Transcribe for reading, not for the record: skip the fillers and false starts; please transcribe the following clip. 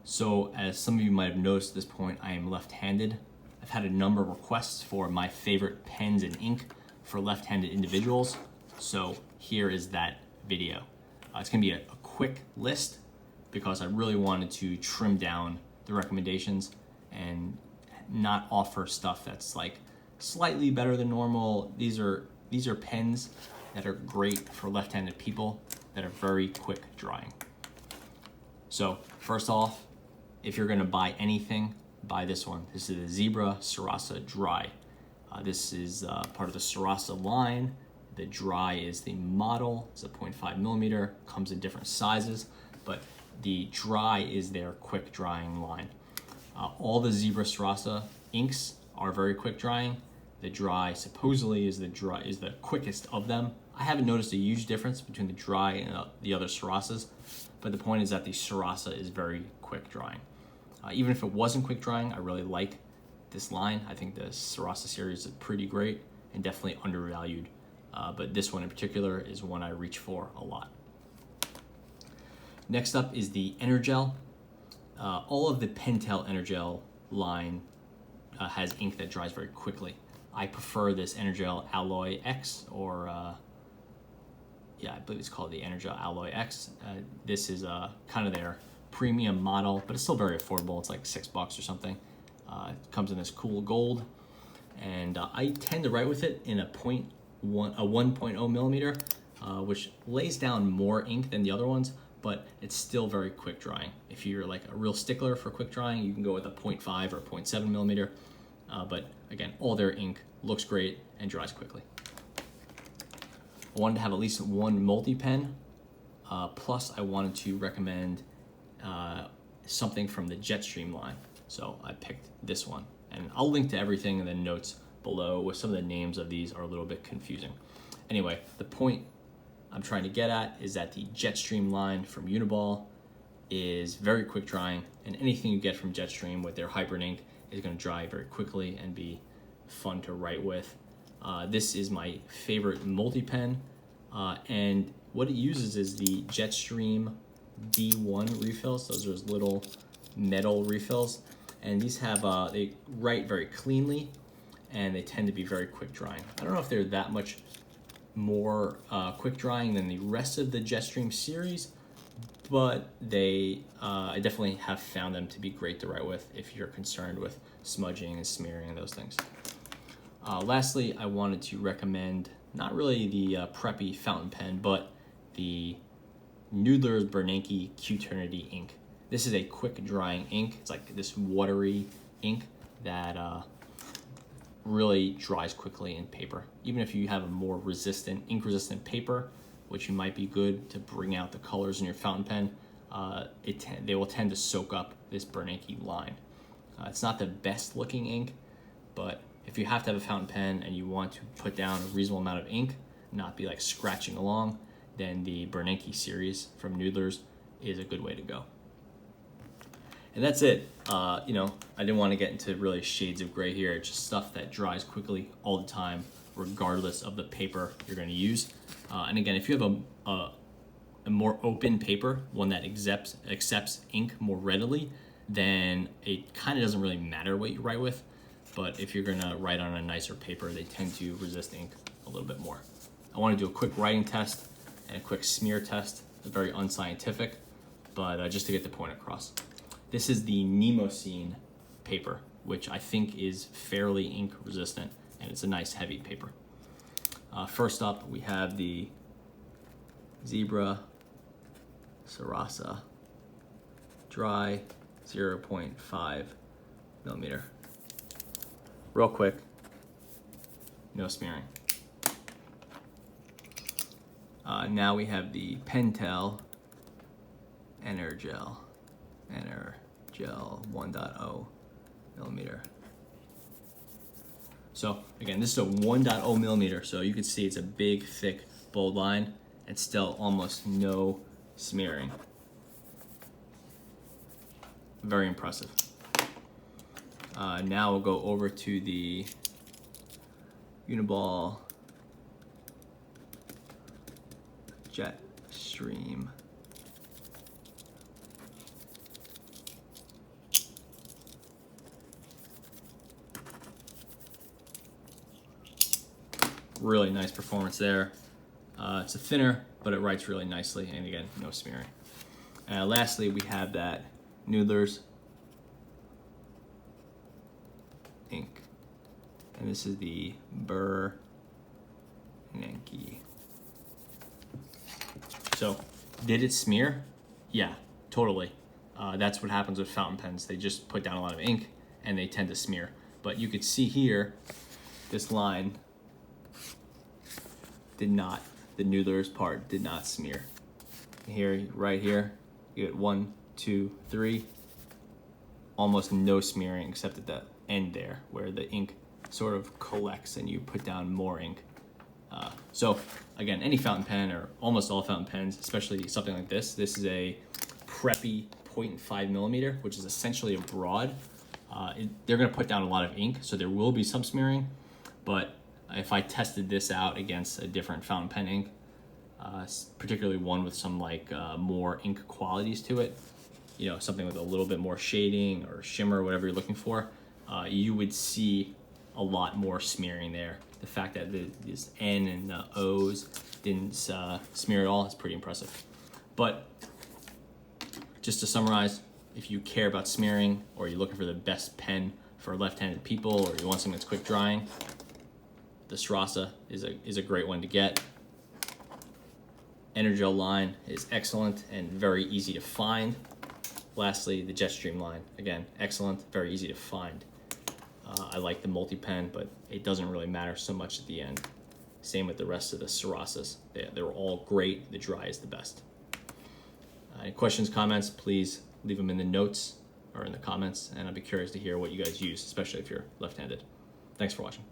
So as some of you might have noticed at this point, I am left-handed. I've had a number of requests for my favorite pens and ink for left-handed individuals. So here is that video. It's gonna be a quick list because I really wanted to trim down the recommendations and not offer stuff that's like slightly better than normal. These are pens that are great for left-handed people that are very quick drying. So first off, if you're gonna buy anything, buy this one. This is the Zebra Sarasa Dry. This is part of the Sarasa line. The Dry is the model. It's a 0.5 millimeter, comes in different sizes, but the Dry is their quick drying line. All the Zebra Sarasa inks are very quick drying. The Dry supposedly is the quickest of them. I haven't noticed a huge difference between the Dry and the other Sarasas, but the point is that the Sarasa is very quick drying. Even if it wasn't quick drying, I really like this line. I think the Sarasa series is pretty great and definitely undervalued. But this one in particular is one I reach for a lot. Next up is the Energel. All of the Pentel Energel line has ink that dries very quickly. I prefer this Energel Alloy X, or yeah, I believe it's called the Energel Alloy X. This is kind of their premium model, but it's still very affordable. It's like $6 or something. It comes in this cool gold, and I tend to write with it in a 1.0 millimeter, which lays down more ink than the other ones, but it's still very quick drying. If you're like a real stickler for quick drying, you can go with a 0.5 or 0.7 millimeter. But again, all their ink looks great and dries quickly. I wanted to have at least one multi-pen, plus I wanted to recommend something from the Jetstream line. So I picked this one, and I'll link to everything in the notes below, with some of the names of these are a little bit confusing. Anyway, the point I'm trying to get at is that the Jetstream line from Uniball is very quick drying, and anything you get from Jetstream with their hybrid ink is going to dry very quickly and be fun to write with. This is my favorite multi-pen, and what it uses is the Jetstream B1 refills. Those are those little metal refills, and these have they write very cleanly, and they tend to be very quick drying. I don't know if they're that much more quick drying than the rest of the Jetstream series, but they I definitely have found them to be great to write with if you're concerned with smudging and smearing and those things. Lastly, I wanted to recommend not really the preppy fountain pen, but the Noodler's Bernanke Q-Ternity ink. This is a quick drying ink. It's like this watery ink that really dries quickly in paper. Even if you have a more resistant, ink resistant paper, which might be good to bring out the colors in your fountain pen, they will tend to soak up this Bernanke line. It's not the best looking ink, but if you have to have a fountain pen and you want to put down a reasonable amount of ink, not be like scratching along, then the Bernanke series from Noodler's is a good way to go. And that's it. I didn't want to get into really shades of gray here. It's just stuff that dries quickly all the time, regardless of the paper you're going to use. And again, if you have a more open paper, one that accepts ink more readily, then it kind of doesn't really matter what you write with. But if you're going to write on a nicer paper, they tend to resist ink a little bit more. I want to do a quick writing test and a quick smear test. It's very unscientific, but just to get the point across. This is the Nemosine paper, which I think is fairly ink resistant, and it's a nice heavy paper. First up, we have the Zebra Sarasa Dry 0.5 millimeter. Real quick, no smearing. Now we have the Pentel Energel 1.0 millimeter. So again, this is a 1.0 millimeter, so you can see it's a big, thick, bold line, and still almost no smearing. Very impressive. Now we'll go over to the Uniball Jet Stream really nice performance there. It's a thinner, but it writes really nicely, and again, no smearing. Lastly, we have that Noodler's ink, and this is the Bernanke. So, did it smear? Yeah, totally. That's what happens with fountain pens. They just put down a lot of ink, and they tend to smear. But you could see here, this line did not, the Noodler's part did not smear. Here, right here, you get 1, 2, 3, almost no smearing except at the end there where the ink sort of collects and you put down more ink. So again, any fountain pen or almost all fountain pens, especially something like this is a preppy 0.5 millimeter, which is essentially a broad. They're gonna put down a lot of ink, so there will be some smearing, but if I tested this out against a different fountain pen ink, particularly one with some more ink qualities to it, you know, something with a little bit more shading or shimmer, whatever you're looking for, you would see a lot more smearing there. The fact that this N and the O's didn't smear at all is pretty impressive. But just to summarize, if you care about smearing or you're looking for the best pen for left-handed people or you want something that's quick drying, the Sarasa is a great one to get. Energel line is excellent and very easy to find. Lastly, the Jetstream line, again, excellent, very easy to find. I like the multi-pen, but it doesn't really matter so much at the end. Same with the rest of the Sarasas. They're all great. The Dry is the best. Any questions, comments, please leave them in the notes or in the comments, and I'd be curious to hear what you guys use, especially if you're left-handed. Thanks for watching.